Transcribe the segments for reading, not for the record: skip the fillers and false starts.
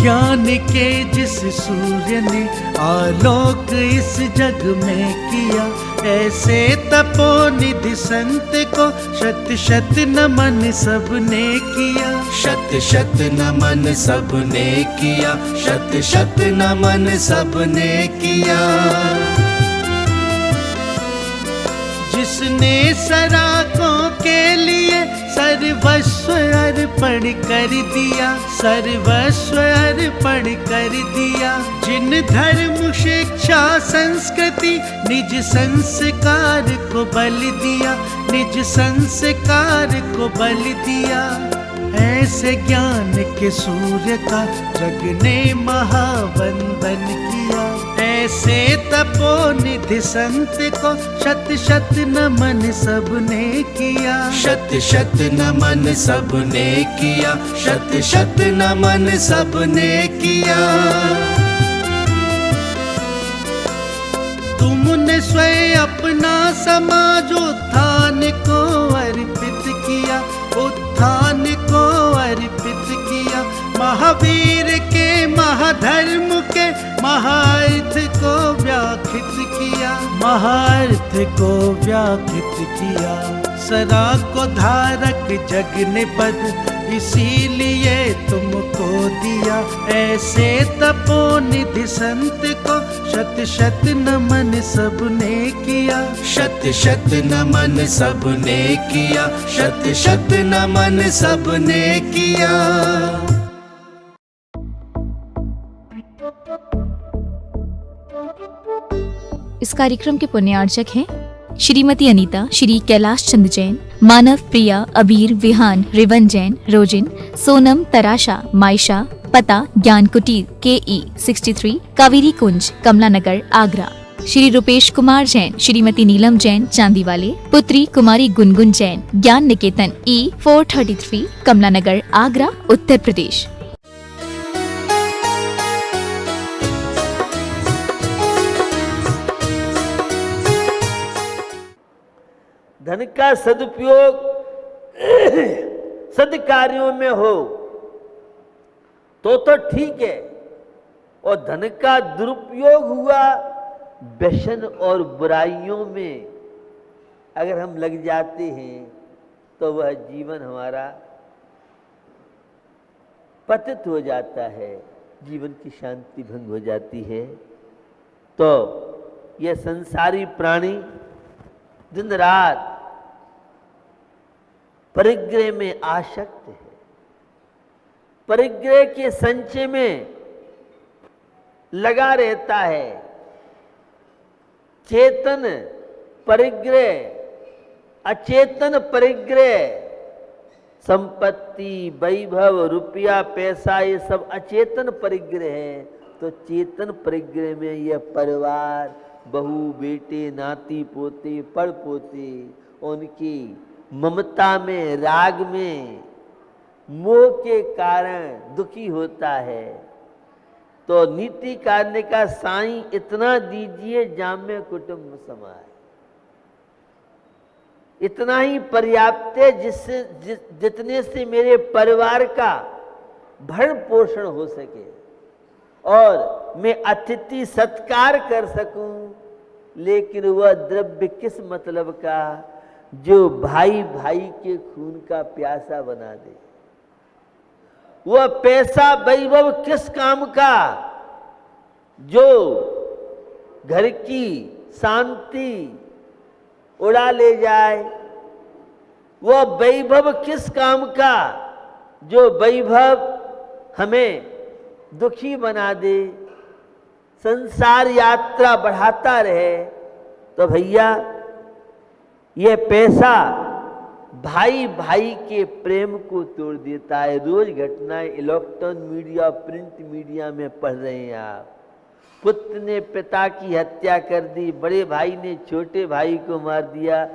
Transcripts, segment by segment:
ज्ञान के जिस सूर्य ने आलोक इस जग में किया, ऐसे तपोनिधि संत को शत शत नमन सबने किया। शत शत नमन सबने किया, शत शत नमन सबने किया। जिसने सराकों के लिए सर्वस्व अर्पण कर दिया, सर्वस्व अर्पण कर दिया। जिन धर्म शिक्षा संस्कृति निज संस्कार को बल दिया, निज संस्कार को बल दिया। ऐसे ज्ञान के सूर्य का जग ने महावंदन किया। ऐसे तपोनिधि संत को शत शत नमन सबने किया। शत शत नमन सबने किया, शत शत नमन सबने किया। तुमने स्वयं अपना समाजोत्थान को अर्पित किया, उत्थान को अर्पित किया। महावीर के महाधर्म के महार्थ को व्याख्यात किया, महार्थ को व्याख्यात किया। सरा को धारक जग ने पद इसीलिए तुमको दिया। ऐसे तपोनिधि संत को शत शत नमन सबने किया। शत शत नमन सबने किया, शत शत नमन सबने किया। इस कार्यक्रम के पुण्यार्चक हैं श्रीमती अनीता, श्री कैलाश चंद जैन, मानव प्रिया, अबीर, विहान, रिवन जैन, रोजिन, सोनम, तराशा, मायशा। पता ज्ञान कुटीर, KE 63, कावेरी कुंज, कमला नगर, आगरा। श्री रूपेश कुमार जैन, श्रीमती नीलम जैन, चांदीवाले। पुत्री कुमारी गुनगुन जैन, ज्ञान निकेतन E 433, कमला नगर, आगरा, उत्तर प्रदेश। धन का सदुपयोग सद्कार्यों में हो तो ठीक है, और धन का दुरुपयोग हुआ व्यसन और बुराइयों में अगर हम लग जाते हैं तो वह जीवन हमारा पतित हो जाता है, जीवन की शांति भंग हो जाती है। तो यह संसारी प्राणी दिन रात परिग्रह में आसक्त है, परिग्रह के संचय में लगा रहता है। चेतन परिग्रह, अचेतन परिग्रह, संपत्ति, वैभव, रुपया, पैसा, ये सब अचेतन परिग्रह है। तो चेतन परिग्रह में यह परिवार, बहू, बेटे, नाती, पोते, पड़ पोते, उनकी ममता में, राग में, मोह के कारण दुखी होता है। तो नीति कार्य का साईं इतना दीजिए जाम्य कुटुंब समाए, इतना ही पर्याप्त है जिससे जितने से मेरे परिवार का भरण पोषण हो सके और मैं अतिथि सत्कार कर सकूं। लेकिन वह द्रव्य किस मतलब का जो भाई भाई के खून का प्यासा बना दे, वह पैसा वैभव किस काम का जो घर की शांति उड़ा ले जाए, वह वैभव किस काम का जो वैभव हमें दुखी बना दे, संसार यात्रा बढ़ाता रहे। तो भैया यह पैसा भाई भाई के प्रेम को तोड़ देता है। रोज घटनाएं इलेक्ट्रॉनिक मीडिया, प्रिंट मीडिया में पढ़ रहे हैं आप। पुत्र ने पिता की हत्या कर दी, बड़े भाई ने छोटे भाई को मार दिया,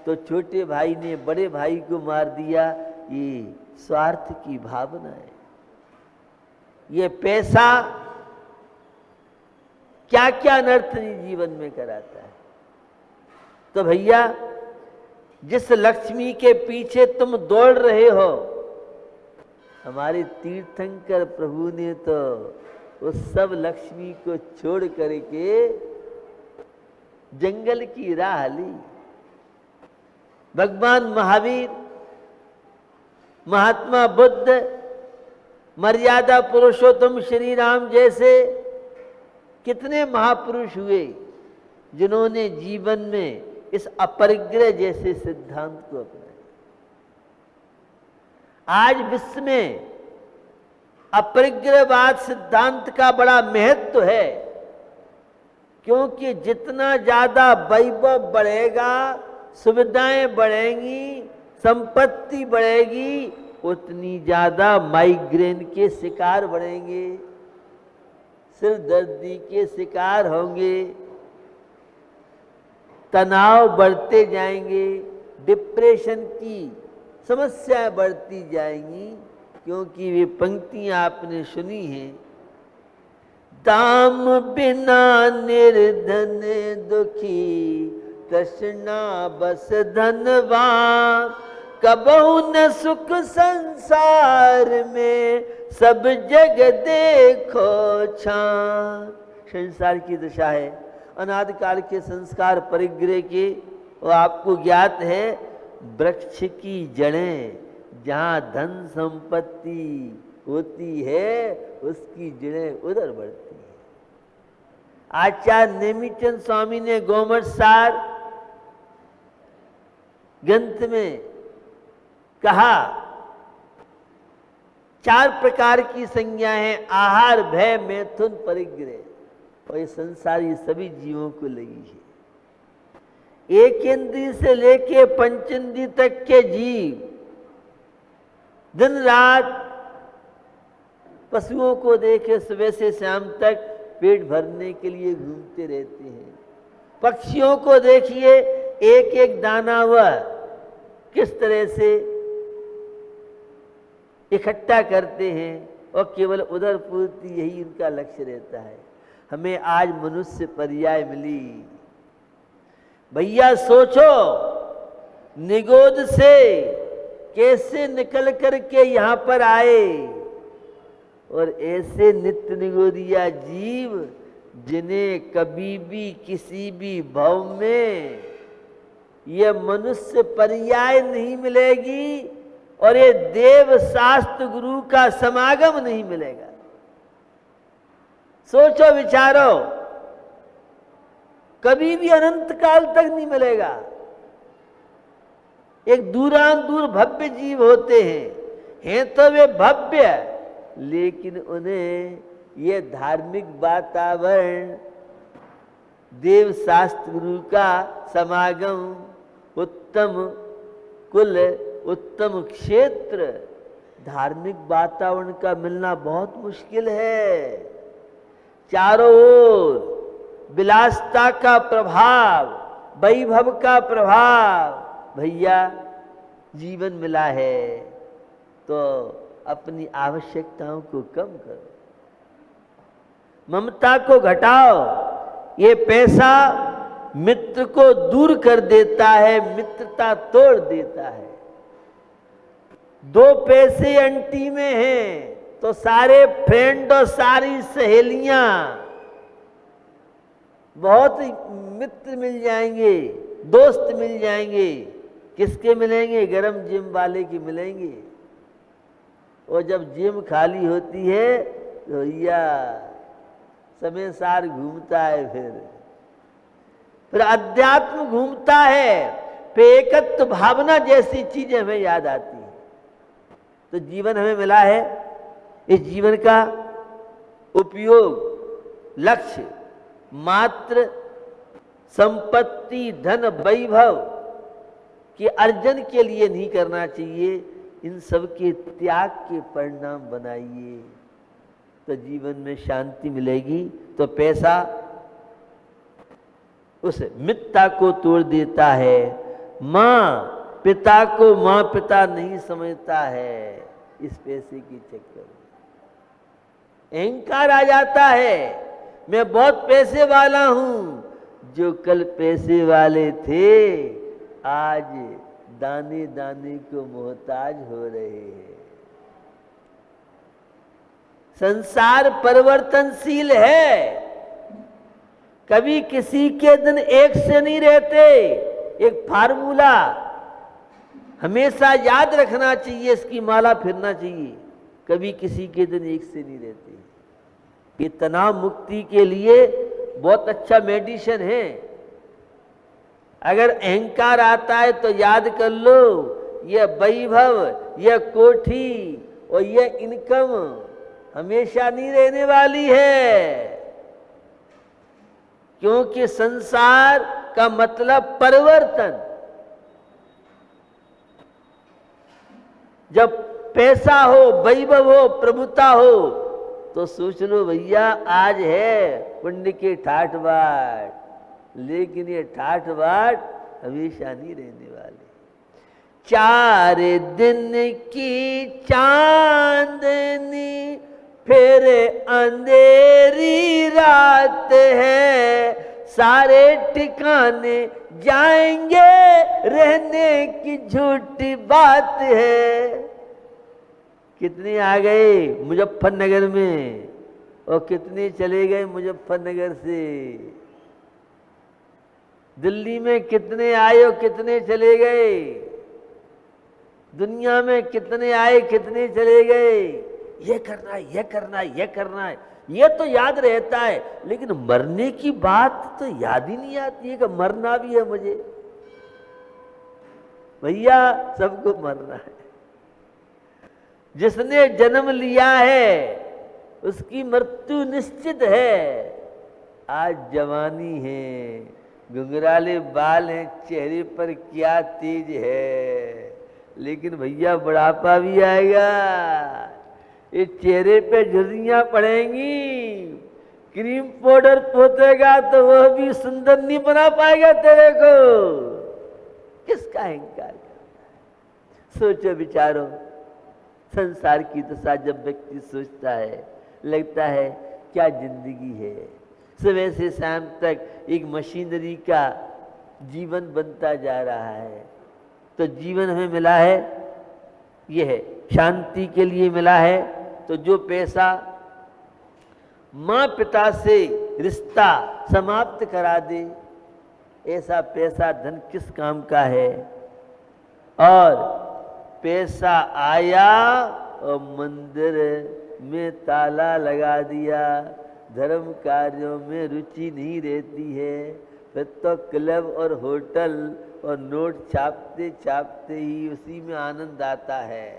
तो छोटे भाई ने बड़े भाई को मार दिया। ये स्वार्थ की भावना है। ये पैसा क्या क्या अनर्थ जीवन में कराता है। तो भैया जिस लक्ष्मी के पीछे तुम दौड़ रहे हो, हमारे तीर्थंकर प्रभु ने तो उस सब लक्ष्मी को छोड़ करके जंगल की राह ली। भगवान महावीर, महात्मा बुद्ध, मर्यादा पुरुषोत्तम श्री राम जैसे कितने महापुरुष हुए जिन्होंने जीवन में इस अपरिग्रह जैसे सिद्धांत को अपनाया। आज विश्व में अपरिग्रहवाद सिद्धांत का बड़ा महत्व है, क्योंकि जितना ज्यादा वैभव बढ़ेगा, सुविधाएं बढ़ेंगी, संपत्ति बढ़ेगी, उतनी ज्यादा माइग्रेन के शिकार बढ़ेंगे, सिर दर्दी के शिकार होंगे, तनाव बढ़ते जाएंगे, डिप्रेशन की समस्याएं बढ़ती जाएंगी। क्योंकि वे पंक्तियां आपने सुनी हैं, दाम बिना निर्धन दुखी, तृष्णा बस धनवान, कबहु न सुख संसार में, सब जग देखो छान। संसार की दशा है, अनादिकाल के संस्कार परिग्रह के, और आपको ज्ञात है वृक्ष की जड़ें जहां धन संपत्ति होती है उसकी जड़ें उधर बढ़ती है। आचार्य नेमिचंद स्वामी ने गोमट सार ग्रंथ में कहा, 4 प्रकार की संज्ञा है, आहार, भय, मैथुन, परिग्रह, और ये संसार ये सभी जीवों को लगी है। एक इंद्रिय से लेके पंचेंद्रिय तक के जीव दिन रात पशुओं को देखे सुबह से शाम तक पेट भरने के लिए घूमते रहते हैं। पक्षियों को देखिए, एक एक दाना वह किस तरह से इकट्ठा करते हैं और केवल उधर पूर्ति यही उनका लक्ष्य रहता है। हमें आज मनुष्य पर्याय मिली। भैया सोचो, निगोद से कैसे निकल करके यहां पर आए, और ऐसे नित्य निगोदिया जीव जिन्हें कभी भी किसी भी भाव में यह मनुष्य पर्याय नहीं मिलेगी और ये देव शास्त्र गुरु का समागम नहीं मिलेगा। सोचो विचारो, कभी भी अनंत काल तक नहीं मिलेगा। एक दूर भव्य जीव होते हैं तो वे भव्य, लेकिन उन्हें ये धार्मिक वातावरण, देव शास्त्र गुरु का समागम, उत्तम कुल, उत्तम क्षेत्र, धार्मिक वातावरण का मिलना बहुत मुश्किल है। चारों ओर विलासता का प्रभाव, वैभव का प्रभाव। भैया जीवन मिला है तो अपनी आवश्यकताओं को कम करो, ममता को घटाओ। ये पैसा मित्र को दूर कर देता है, मित्रता तोड़ देता है। 2 पैसे अंटी में हैं तो सारे फ्रेंड और सारी सहेलियां, बहुत मित्र मिल जाएंगे, दोस्त मिल जाएंगे। किसके मिलेंगे? गरम जिम वाले की मिलेंगे। और जब जिम खाली होती है तो भैया समय सार घूमता है, फिर अध्यात्म घूमता है, फिर एकत्व भावना जैसी चीजें हमें याद आती है। तो जीवन हमें मिला है, इस जीवन का उपयोग लक्ष्य मात्र संपत्ति, धन, वैभव के अर्जन के लिए नहीं करना चाहिए। इन सब के त्याग के परिणाम बनाइए तो जीवन में शांति मिलेगी। तो पैसा उस मित्रता को तोड़ देता है। माँ पिता को माँ पिता नहीं समझता है इस पैसे के चक्कर में। अहंकार आ जाता है, मैं बहुत पैसे वाला हूं। जो कल पैसे वाले थे आज दाने दाने को मोहताज हो रहे हैं। संसार परिवर्तनशील है, कभी किसी के दिन एक से नहीं रहते। एक फार्मूला हमेशा याद रखना चाहिए, इसकी माला फिरना चाहिए, कभी किसी के दिन एक से नहीं रहते। ये तनाव मुक्ति के लिए बहुत अच्छा मेडिसिन है। अगर अहंकार आता है तो याद कर लो, यह वैभव, यह कोठी और यह इनकम हमेशा नहीं रहने वाली है, क्योंकि संसार का मतलब परिवर्तन। जब पैसा हो, वैभव हो, प्रभुता हो, तो सोच लो भैया आज है पुण्य के ठाठ बाट, लेकिन ये ठाठ बाट हमेशा नहीं रहने वाले। 4 दिन की चांदनी फिर अंधेरी रात है, सारे ठिकाने जाएंगे, रहने की झूठी बात है। कितने आ गए मुजफ्फरनगर में और कितने चले गए मुजफ्फरनगर से। दिल्ली में कितने आए और कितने चले गए। दुनिया में कितने आए कितने चले गए। ये करना है, ये करना है, ये करना है, ये तो याद रहता है, लेकिन मरने की बात तो याद ही नहीं आती है कि मरना भी है मुझे। भैया सबको मरना है। जिसने जन्म लिया है उसकी मृत्यु निश्चित है। आज जवानी है, घुंघराले बाल हैं, चेहरे पर क्या तेज है, लेकिन भैया बुढ़ापा भी आएगा। इस चेहरे पे झुर्रियां पड़ेंगी, क्रीम पाउडर पोतेगा तो वह भी सुंदर नहीं बना पाएगा तेरे को। किसका अहंकार करना है? सोचो विचारो। संसार की दशा जब व्यक्ति सोचता है, लगता है क्या जिंदगी है। सुबह से शाम तक एक मशीनरी का जीवन बनता जा रहा है। तो जीवन हमें मिला है, यह है शांति के लिए मिला है। तो जो पैसा माँ पिता से रिश्ता समाप्त करा दे, ऐसा पैसा धन किस काम का है। और पैसा आया और मंदिर में ताला लगा दिया, धर्म कार्यों में रुचि नहीं रहती है। फिर तो क्लब और होटल और नोट छापते छापते ही उसी में आनंद आता है।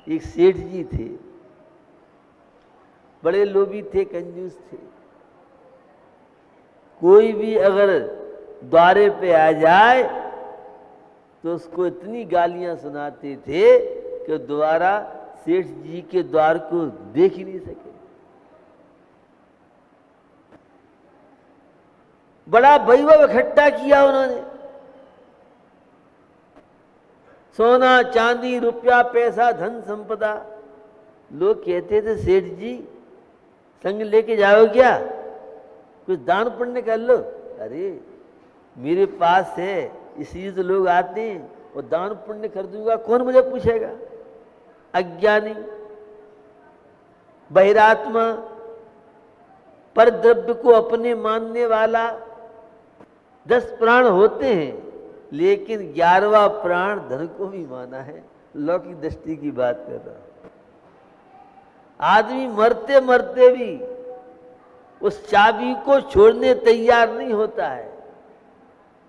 एक सेठ जी थे, बड़े लोभी थे, कंजूस थे। कोई भी अगर द्वारे पे आ जाए तो उसको इतनी गालियां सुनाते थे कि दोबारा सेठ जी के द्वार को देख ही नहीं सके। बड़ा वैभव इकट्ठा किया उन्होंने, सोना चांदी रुपया पैसा धन संपदा। लोग कहते थे सेठ जी संग लेके जाओ क्या, कुछ दान पुण्य कर लो। अरे मेरे पास है इसलिए तो लोग आते हैं, और दान पुण्य कर दूंगा कौन मुझे पूछेगा। अज्ञानी बहिरात्मा पर द्रव्य को अपने मानने वाला 10 प्राण होते हैं, लेकिन 11वां प्राण धन को भी माना है। लौकिक दृष्टि की बात कर रहा हूं। आदमी मरते मरते भी उस चाबी को छोड़ने तैयार नहीं होता है।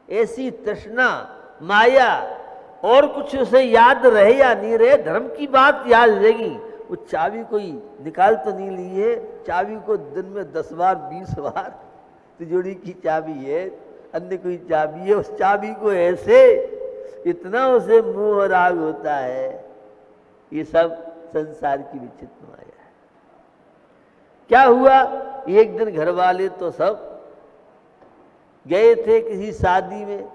ऐसी तृष्णा माया, और कुछ उसे याद रहे या नहीं रहे, धर्म की बात याद रहेगी। वो चाबी कोई निकाल तो नहीं ली है, चाबी को दिन में 10 बार 20 बार तिजोरी की चाबी है, अन्य कोई चाबी है, उस चाबी को ऐसे इतना उसे मोह राग होता है। ये सब संसार की विचित्र माया है। क्या हुआ, एक दिन घर वाले तो सब गए थे किसी शादी में।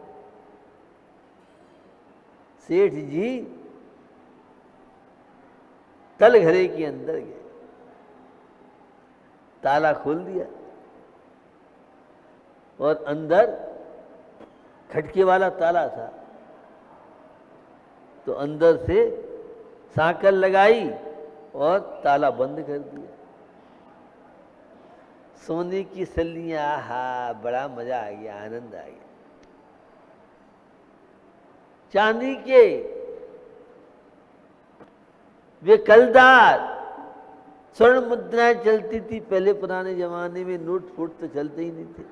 सेठ जी तल घरे के अंदर गए, ताला खोल दिया और अंदर खटके वाला ताला था। तो अंदर से सांकल लगाई और ताला बंद कर दिया। सोने की सल्लियां, आहा बड़ा मजा आ गया, आनंद आ गया। चांदी के वे कलदार स्वर्ण मुद्राएं चलती थी। पहले पुराने जमाने में नोट फूट तो चलते ही नहीं थे।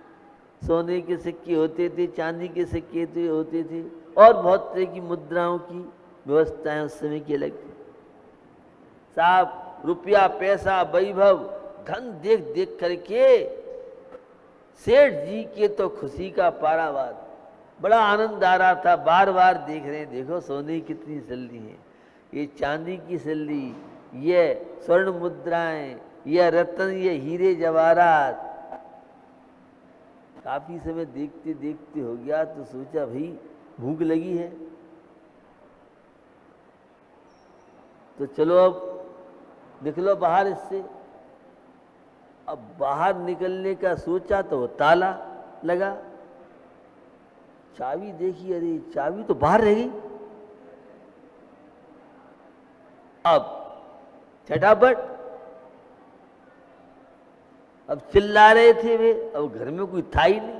सोने के सिक्के होते थे, चांदी के सिक्के होते थे, और बहुत तरह की मुद्राओं की व्यवस्थाएं उस समय की अलग थी। साहब रुपया, पैसा, वैभव, धन देख देख करके सेठ जी के तो खुशी का पारावार, बड़ा आनंद आ रहा था। बार बार देख रहे हैं, देखो सोने की कितनी सल्ली है, ये चांदी की सल्ली, ये स्वर्ण मुद्राएं, ये रत्न, ये हीरे जवाहरात। काफी समय देखते देखते हो गया तो सोचा भाई भूख लगी है तो चलो अब निकलो बाहर इससे। अब बाहर निकलने का सोचा तो वो ताला लगा। चाबी देखी, अरे चाबी तो बाहर रह गई। अब झटापट, अब चिल्ला रहे थे वे, अब घर में कोई था ही नहीं।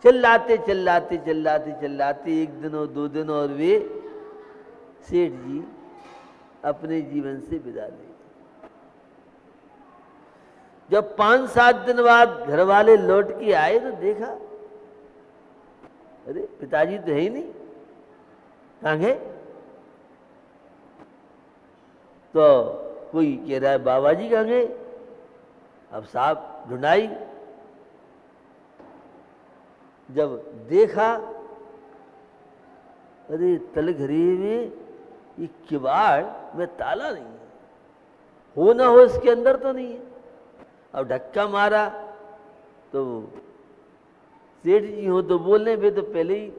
चिल्लाते चिल्लाते चिल्लाते चिल्लाते एक दिन और 2 दिन और वे सेठ जी अपने जीवन से विदा ले। जब 5-7 दिन बाद घर वाले लौट के आए तो देखा, अरे पिताजी तो है ही नहीं, कहाँ गए? तो कोई कह रहा है बाबा जी कहाँ गए? अब साहब ढूंढाई, जब देखा अरे तलघरे में ये किवाड़ में ताला नहीं है, हो ना हो इसके अंदर तो नहीं है। अब धक्का मारा तो सेठ जी हो तो बोलने पे तो पहले ही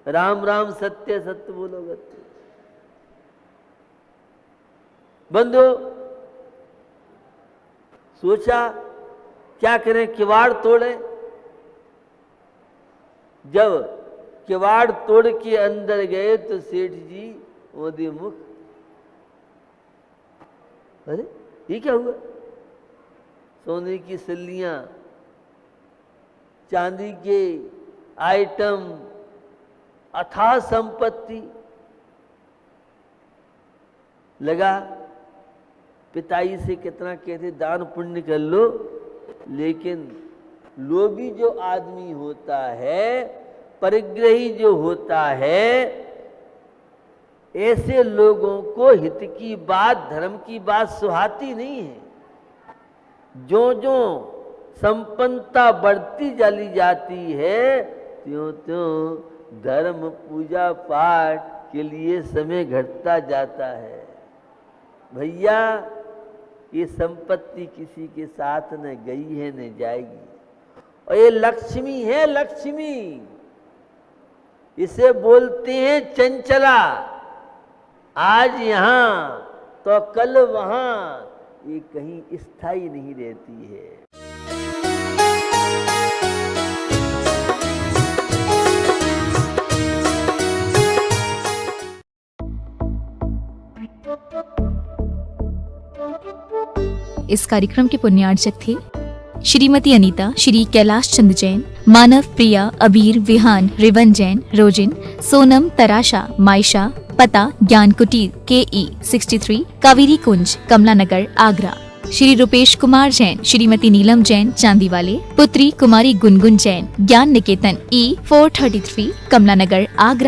राम राम सत्य सत्य बोलोगे। बंद हो, सोचा क्या करें, किवाड़ तोड़े। जब किवाड़ तोड़ के अंदर गए तो सेठ जी मोदी मुख, अरे ये क्या हुआ? सोने की सल्लियां, चांदी के आइटम, अथाह संपत्ति। लगा पिताई से कितना कहते दान पुण्य कर लो, लेकिन लोभी जो आदमी होता है, परिग्रही जो होता है, ऐसे लोगों को हित की बात, धर्म की बात सुहाती नहीं है। जो जो संपन्नता बढ़ती चली जाती है, त्यों त्यों धर्म पूजा पाठ के लिए समय घटता जाता है। भैया ये संपत्ति किसी के साथ न गई है न जाएगी, और ये लक्ष्मी है, लक्ष्मी इसे बोलते हैं चंचला। आज यहां तो कल वहां, ये कहीं स्थायी नहीं रहती है। इस कार्यक्रम के पुण्यार्चक थे श्रीमती अनीता, श्री कैलाश चंद जैन, मानव, प्रिया, अबीर, विहान, रिवन जैन, रोजिन, सोनम, तराशा, मायशा। पता ज्ञान कुटीर, KE 63, कावेरी कुंज, कमला नगर, आगरा। श्री रूपेश कुमार जैन, श्रीमती नीलम जैन, चांदीवाले। पुत्री कुमारी गुनगुन जैन, ज्ञान निकेतन E 433, कमला नगर, आगरा।